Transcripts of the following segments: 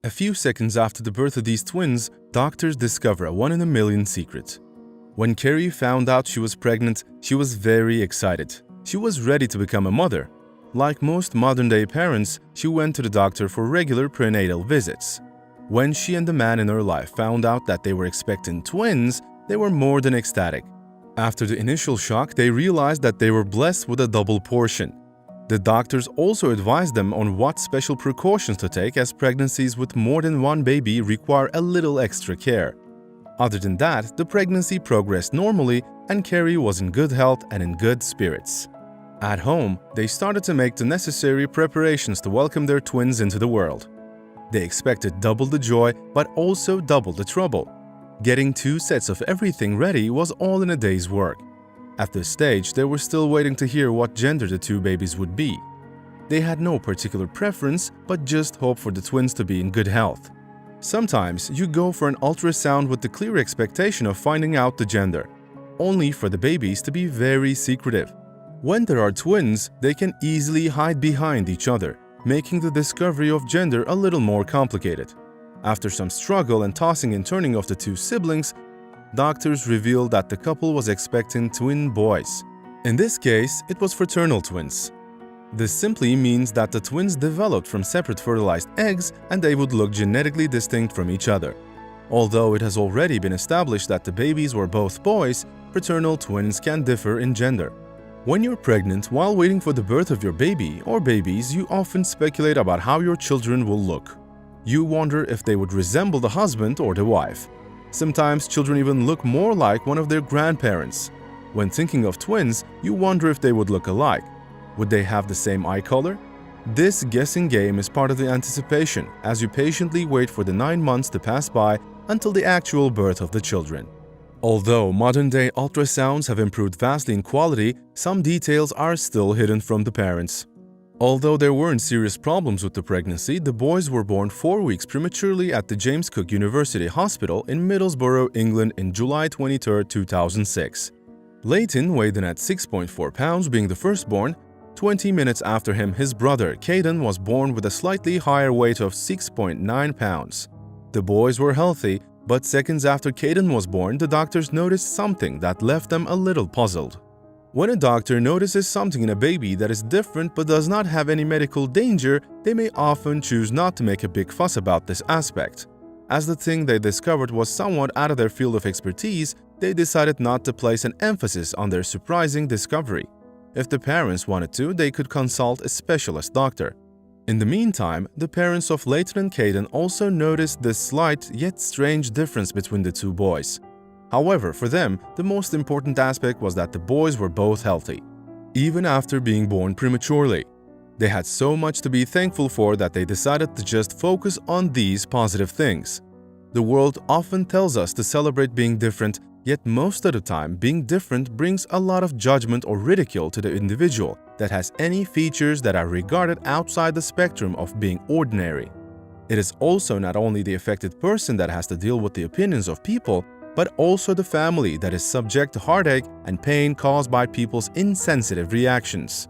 A few seconds after the birth of these twins, doctors discover a one-in-a-million secret. When Carrie found out she was pregnant, she was very excited. She was ready to become a mother. Like most modern-day parents, she went to the doctor for regular prenatal visits. When she and the man in her life found out that they were expecting twins, they were more than ecstatic. After the initial shock, they realized that they were blessed with a double portion. The doctors also advised them on what special precautions to take, as pregnancies with more than one baby require a little extra care. Other than that, the pregnancy progressed normally and Carrie was in good health and in good spirits. At home, they started to make the necessary preparations to welcome their twins into the world. They expected double the joy, but also double the trouble. Getting 2 sets of everything ready was all in a day's work. At this stage, they were still waiting to hear what gender the 2 babies would be. They had no particular preference, but just hoped for the twins to be in good health. Sometimes you go for an ultrasound with the clear expectation of finding out the gender, only for the babies to be very secretive. When there are twins, they can easily hide behind each other, making the discovery of gender a little more complicated. After some struggle and tossing and turning of the 2 siblings, doctors revealed that the couple was expecting twin boys. In this case, it was fraternal twins. This simply means that the twins developed from separate fertilized eggs and they would look genetically distinct from each other. Although it has already been established that the babies were both boys, fraternal twins can differ in gender. When you're pregnant, while waiting for the birth of your baby or babies, you often speculate about how your children will look. You wonder if they would resemble the husband or the wife. Sometimes children even look more like one of their grandparents. When thinking of twins, you wonder if they would look alike. Would they have the same eye color? This guessing game is part of the anticipation as you patiently wait for the 9 months to pass by until the actual birth of the children. Although modern-day ultrasounds have improved vastly in quality, some details are still hidden from the parents. Although there weren't serious problems with the pregnancy, the boys were born 4 weeks prematurely at the James Cook University Hospital in Middlesbrough, England in July 23, 2006. Leighton weighed in at 6.4 pounds, being the firstborn. 20 minutes after him, his brother, Caden, was born with a slightly higher weight of 6.9 pounds. The boys were healthy, but seconds after Caden was born, the doctors noticed something that left them a little puzzled. When a doctor notices something in a baby that is different but does not have any medical danger, they may often choose not to make a big fuss about this aspect. As the thing they discovered was somewhat out of their field of expertise, they decided not to place an emphasis on their surprising discovery. If the parents wanted to, they could consult a specialist doctor. In the meantime, the parents of Leighton and Caden also noticed this slight yet strange difference between the 2 boys. However, for them, the most important aspect was that the boys were both healthy, even after being born prematurely. They had so much to be thankful for that they decided to just focus on these positive things. The world often tells us to celebrate being different, yet most of the time, being different brings a lot of judgment or ridicule to the individual that has any features that are regarded outside the spectrum of being ordinary. It is also not only the affected person that has to deal with the opinions of people, but also the family that is subject to heartache and pain caused by people's insensitive reactions.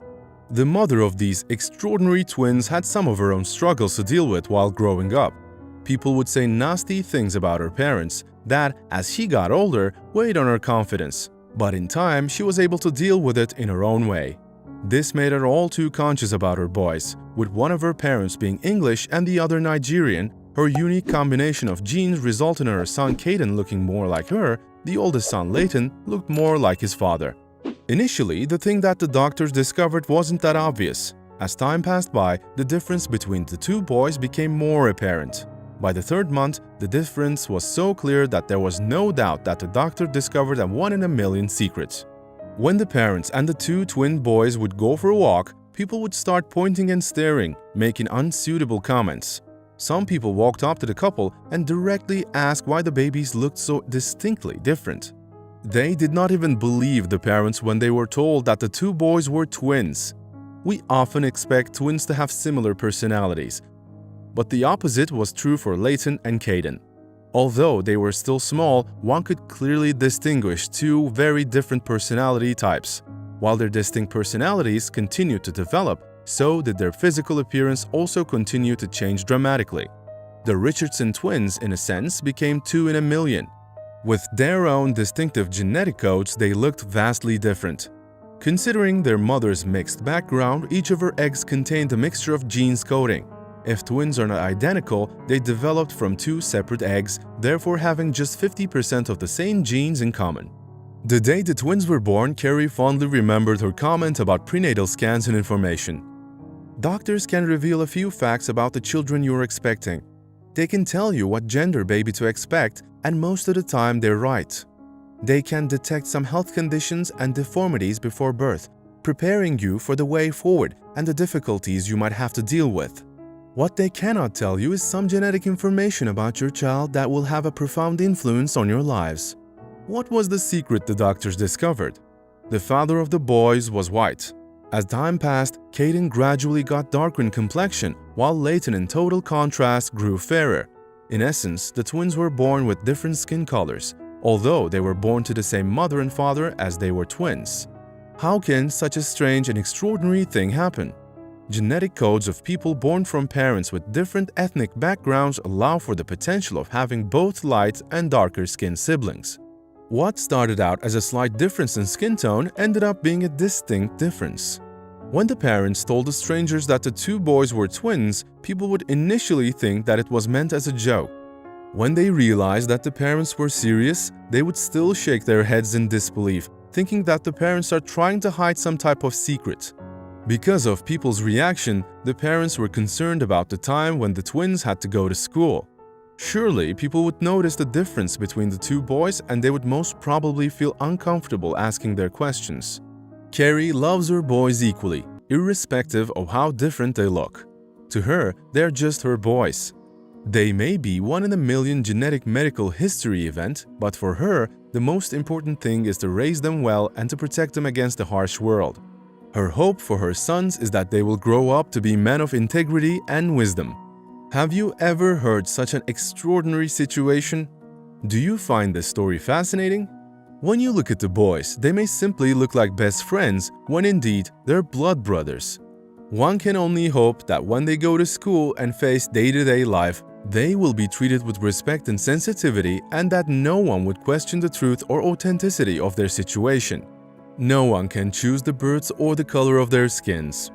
The mother of these extraordinary twins had some of her own struggles to deal with while growing up. People would say nasty things about her parents that, as she got older, weighed on her confidence. But in time, she was able to deal with it in her own way. This made her all too conscious about her boys, with one of her parents being English and the other Nigerian. Her unique combination of genes resulted in her son Caden looking more like her. The oldest son Leighton looked more like his father. Initially, the thing that the doctors discovered wasn't that obvious. As time passed by, the difference between the 2 boys became more apparent. By the 3rd month, the difference was so clear that there was no doubt that the doctor discovered a one-in-a-million secret. When the parents and the 2 twin boys would go for a walk, people would start pointing and staring, making unsuitable comments. Some people walked up to the couple and directly asked why the babies looked so distinctly different. They did not even believe the parents when they were told that the 2 boys were twins. We often expect twins to have similar personalities, but the opposite was true for Leighton and Caden. Although they were still small, one could clearly distinguish 2 very different personality types. While their distinct personalities continued to develop, so did their physical appearance also continue to change dramatically. The Richardson twins, in a sense, became 2 in a million. With their own distinctive genetic codes, they looked vastly different. Considering their mother's mixed background, each of her eggs contained a mixture of genes coding. If twins are not identical, they developed from 2 separate eggs, therefore having just 50% of the same genes in common. The day the twins were born, Carrie fondly remembered her comment about prenatal scans and information. Doctors can reveal a few facts about the children you are expecting. They can tell you what gender baby to expect, and most of the time they're right. They can detect some health conditions and deformities before birth, preparing you for the way forward and the difficulties you might have to deal with. What they cannot tell you is some genetic information about your child that will have a profound influence on your lives. What was the secret the doctors discovered? The father of the boys was white. As time passed, Caden gradually got darker in complexion, while Layton, in total contrast, grew fairer. In essence, the twins were born with different skin colors, although they were born to the same mother and father as they were twins. How can such a strange and extraordinary thing happen? Genetic codes of people born from parents with different ethnic backgrounds allow for the potential of having both light and darker skinned siblings. What started out as a slight difference in skin tone ended up being a distinct difference. When the parents told the strangers that the 2 boys were twins, people would initially think that it was meant as a joke. When they realized that the parents were serious, they would still shake their heads in disbelief, thinking that the parents are trying to hide some type of secret. Because of people's reaction, the parents were concerned about the time when the twins had to go to school. Surely, people would notice the difference between the 2 boys and they would most probably feel uncomfortable asking their questions. Carrie loves her boys equally, irrespective of how different they look. To her, they're just her boys. They may be 1 in a million genetic medical history event, but for her, the most important thing is to raise them well and to protect them against the harsh world. Her hope for her sons is that they will grow up to be men of integrity and wisdom. Have you ever heard such an extraordinary situation? Do you find this story fascinating? When you look at the boys, they may simply look like best friends when indeed they're blood brothers. One can only hope that when they go to school and face day-to-day life, they will be treated with respect and sensitivity and that no one would question the truth or authenticity of their situation. No one can choose the birds or the color of their skins.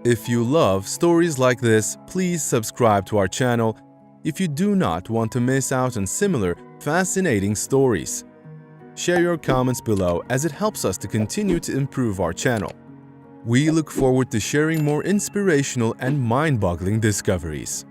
If you love stories like this, please subscribe to our channel if you do not want to miss out on similar fascinating stories. Share your comments below as it helps us to continue to improve our channel. We look forward to sharing more inspirational and mind-boggling discoveries.